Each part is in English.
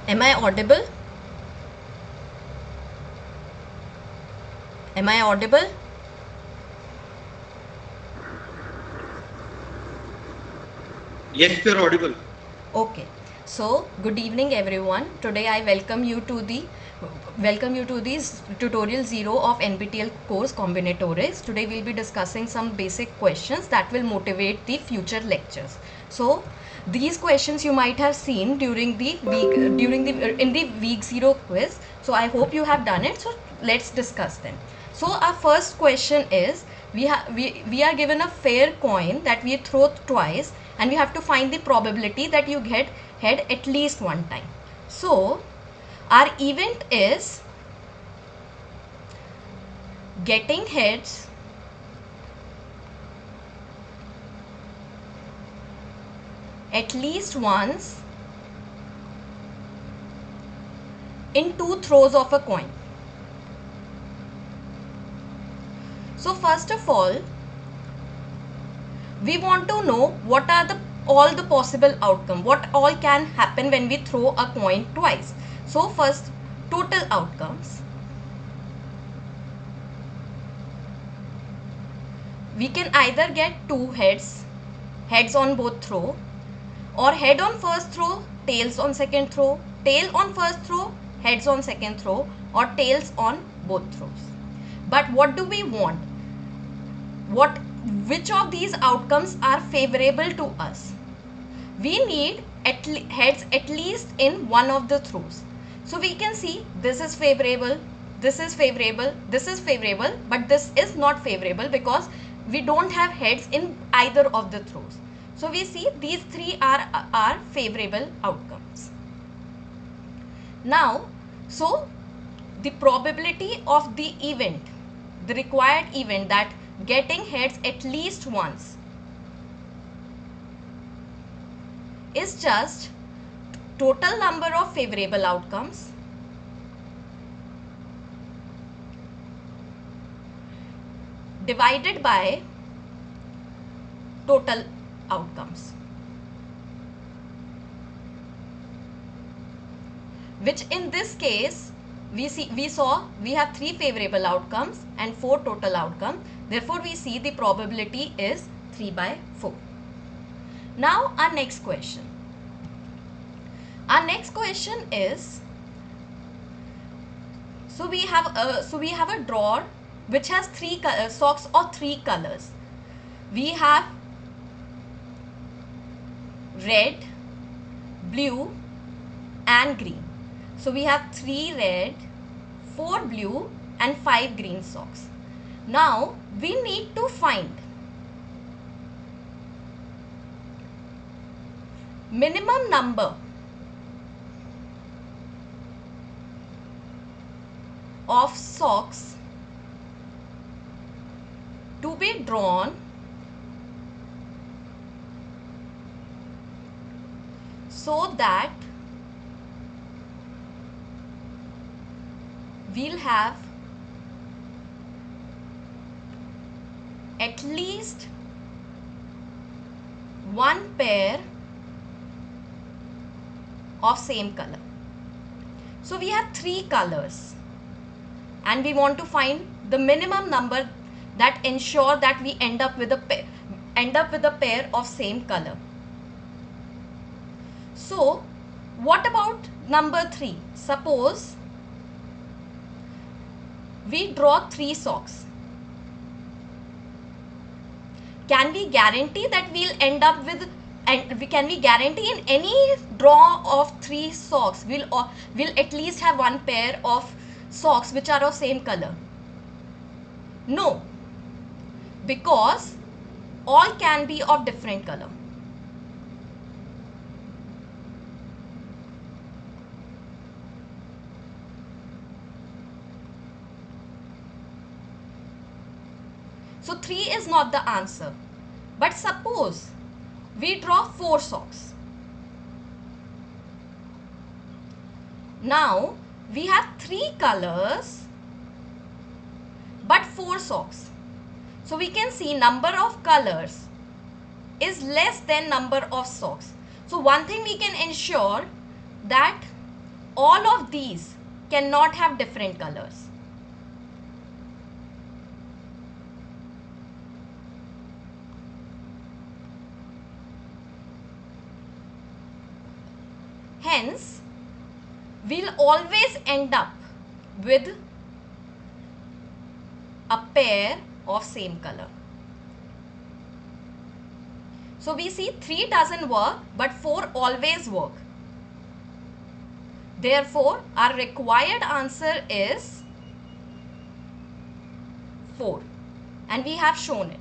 Am I audible? Am I audible? Yes, you're audible. Okay. So, good evening everyone. Today I welcome you to this tutorial 0 of NPTEL course Combinatorics. Today we'll be discussing some basic questions that will motivate the future lectures. So, these questions you might have seen during the week during the in the week 0 quiz. So, I hope you have done it. So, let's discuss them. So, our first question is we are given a fair coin that we throw twice, and we have to find the probability that you get head at least one time. So our event is getting heads at least once in two throws of a coin. So first of all, we want to know what are the all the possible outcome, what all can happen when we throw a coin twice. So first, total outcomes. We can either get two heads on both throw, or head on first throw, tails on second throw, tail on first throw, heads on second throw, or tails on both throws. But what do we want? What which of these outcomes are favorable to us? We need heads at least in one of the throws. So we can see this is favorable, this is favorable, this is favorable, but this is not favorable because we don't have heads in either of the throws. So we see these three are favorable outcomes. Now, so the probability of the event, the required event, that getting heads at least once, is just total number of favorable outcomes divided by total outcomes, which in this case we have three favorable outcomes and four total outcomes. Therefore we see the probability is 3 by 4. Now our next question is, so we have a drawer which has three socks of three colors. We have red, blue and green. So we have 3 red, 4 blue and 5 green socks. Now we need to find minimum number of socks to be drawn so that we'll have at least one pair of same color. So we have 3 colors and we want to find the minimum number that ensure that we end up with a pair of same color. So what about number 3? Suppose we draw 3 socks. Can we guarantee that we'll end up with, and can we guarantee in any draw of 3 socks we'll at least have one pair of socks which are of same color? No, because all can be of different color. So 3 is not the answer. But suppose we draw 4 socks. Now we have 3 colors but 4 socks. So we can see number of colors is less than number of socks. So one thing we can ensure that all of these cannot have different colors. Hence, we'll always end up with a pair of same color. So we see 3 doesn't work, but 4 always work. Therefore, our required answer is 4, and we have shown it.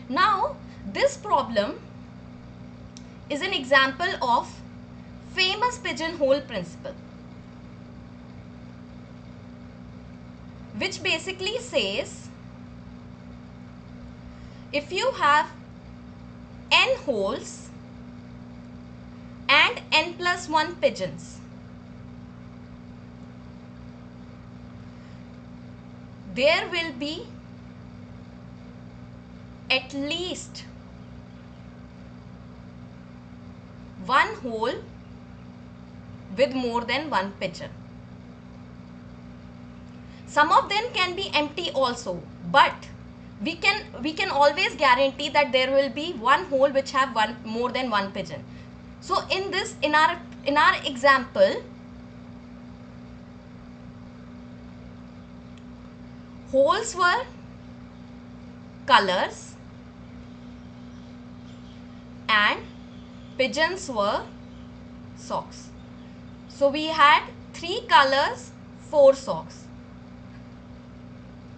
Now, this problem is an example of famous pigeonhole principle, which basically says if you have n holes and n plus 1 pigeons, there will be at least one hole with more than one pigeon. Some of them can be empty also, but we can always guarantee that there will be one hole which have more than one pigeon. So in our example, holes were colors and pigeons were socks. So we had 3 colors, 4 socks.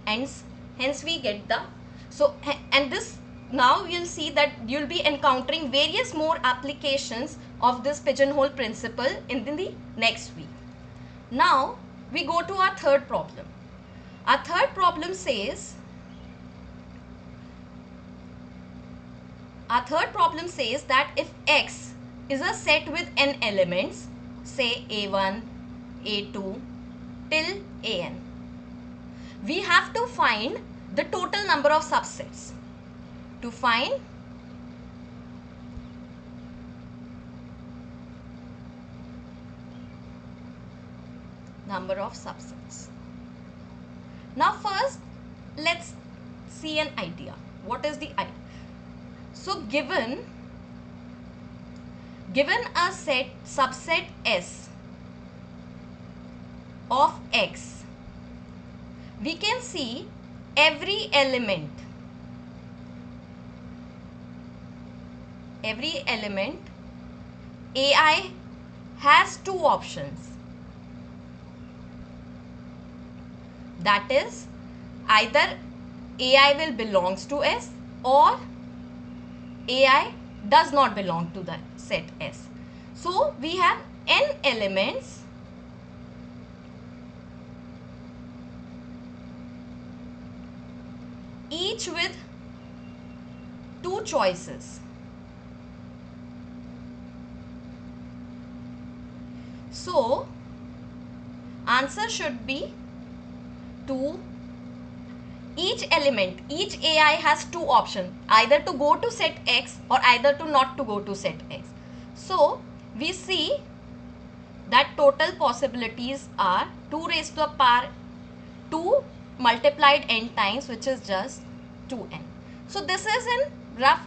Hence we get the, so, and this, now you'll see that you'll be encountering various more applications of this pigeonhole principle in the next week. Now we go to our third problem. Our third problem says, that if X is a set with n elements, say A1, A2 till An, we have to find the total number of subsets. To find number of subsets. Now first, let's see an idea. What is the idea? So given a subset S of X, we can see every element AI has 2 options. That is, either AI will belongs to S or AI does not belong to the set S. So we have n elements each with 2 choices. So answer should be 2. Each element, each AI has 2 options, either to go to set X or either to not to go to set X. So we see that total possibilities are 2 raised to the power 2 multiplied n times, which is just 2n. So this is in rough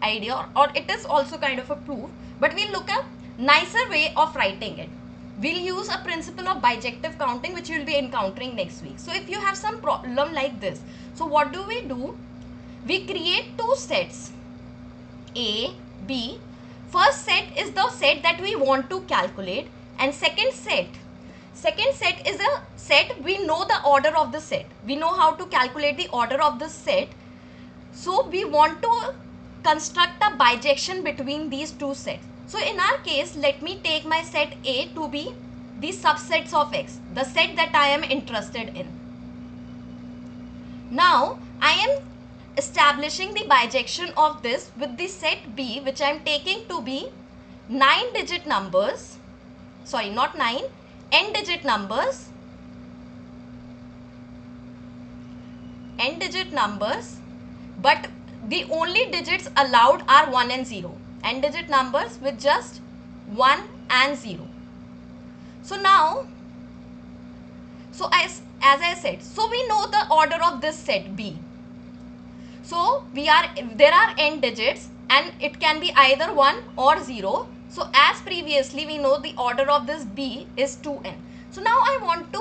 idea, or it is also kind of a proof, but we'll look at nicer way of writing it. We'll use a principle of bijective counting, which you will be encountering next week. So if you have some problem like this, so what do? We create 2 sets, A, B. First set is the set that we want to calculate, and second set is a set we know the order of the set. We know how to calculate the order of the set. So we want to construct a bijection between these 2 sets. So in our case, let me take my set A to be the subsets of X, the set that I am interested in. Now I am establishing the bijection of this with the set B, which I am taking to be 9-digit numbers, sorry, not 9, n-digit numbers, but the only digits allowed are 1 and 0. N-digit numbers with just 1 and 0. So now, so as I said, so we know the order of this set B. So there are n digits and it can be either 1 or 0. So as previously we know the order of this B is 2n. So now I want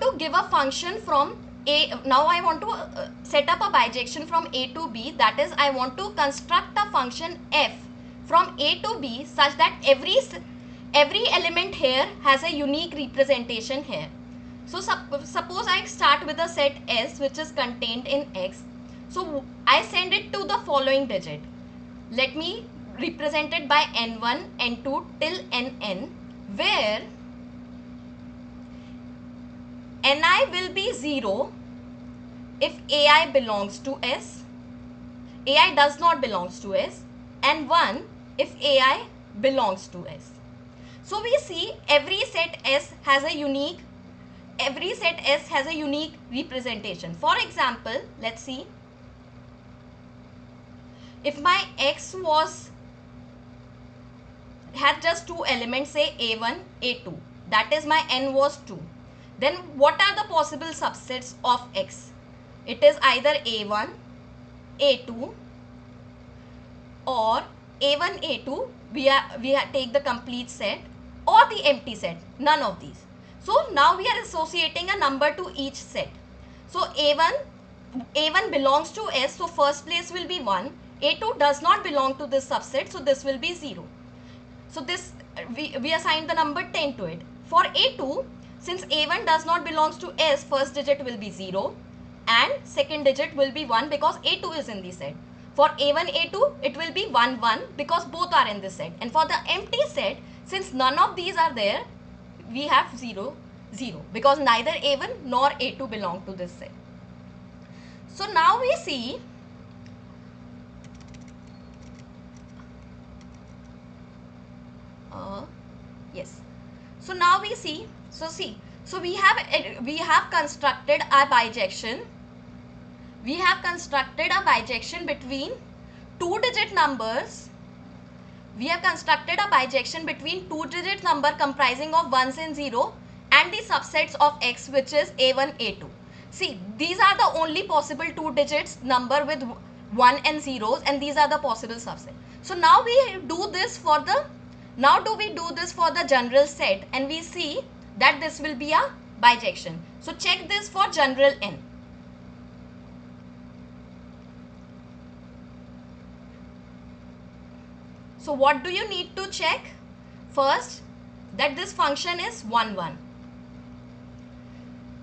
to give a function from A. Now I want to set up a bijection from A to B. That is, I want to construct a function f from A to B such that every element here has a unique representation here. So suppose I start with a set S which is contained in X. So I send it to the following digit. Let me represent it by n1, n2 till nn, where ni will be 0 if ai belongs to S, ai does not belongs to S, and 1 if ai belongs to S. So we see every set S has a unique representation. For example, let's see. If my X had just two elements, say A1, A2, that is my n was 2, then what are the possible subsets of X? It is either A1, A2, or A1, A2, we take the complete set, or the empty set, none of these. So now we are associating a number to each set. So A1 belongs to S, so first place will be 1. A2 does not belong to this subset, so this will be 0. So this we assign the number 10 to it. For A2, since A1 does not belongs to S, first digit will be 0 and second digit will be 1 because A2 is in the set. For A1, A2, it will be 1, 1 because both are in this set. And for the empty set, since none of these are there, we have 0, 0 because neither A1 nor A2 belong to this set. So now we see yes. So now we see, so we have constructed a bijection. We have constructed a bijection between two-digit numbers. We have constructed a bijection between two-digit number comprising of 1s and 0 and the subsets of X, which is A1, A2. See, these are the only possible two digits number with 1 and 0s, and these are the possible subsets. So now we do this for the general set, and we see that this will be a bijection. So check this for general n. So what do you need to check? First, that this function is 1, 1.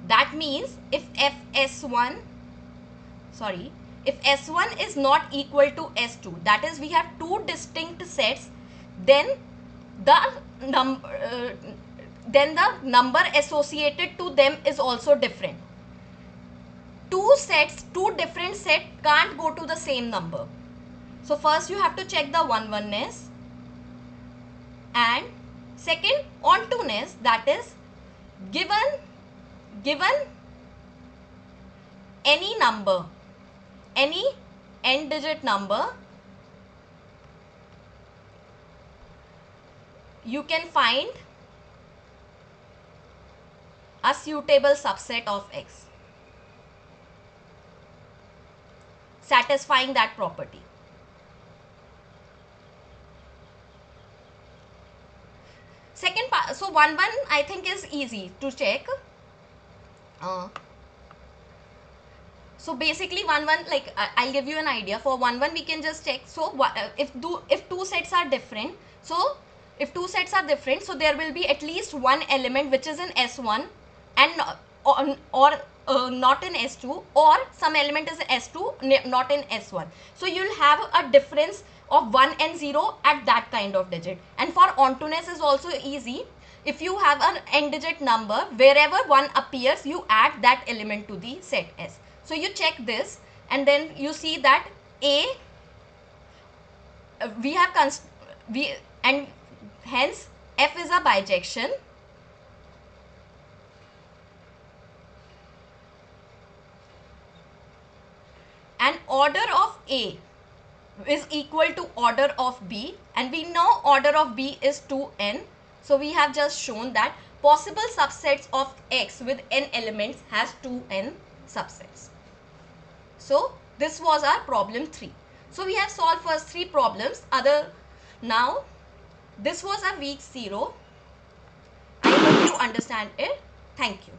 That means if S1 is not equal to S2, that is we have two distinct sets, then the number associated to them is also different. Two different sets can't go to the same number. So first you have to check the 1, 1ness, and second ontoness, that is given any number, any n digit number, you can find a suitable subset of X satisfying that property. Second part, so 1, 1 I think is easy to check. So basically 1, 1, like I'll give you an idea. For 1, 1 we can just check. So if two sets are different, so there will be at least one element which is in S1 and not in S2, or some element is in S2 not in S1. So you'll have a difference of 1 and 0 at that kind of digit. And for ontoness is also easy. If you have an n digit number, wherever 1 appears, you add that element to the set S. So you check this, and then you see that and hence F is a bijection. And order of A is equal to order of B, and we know order of B is 2n. So we have just shown that possible subsets of X with n elements has 2n subsets. So this was our problem 3. So we have solved first 3 problems. Now this was a week 0. I hope you understand it. Thank you.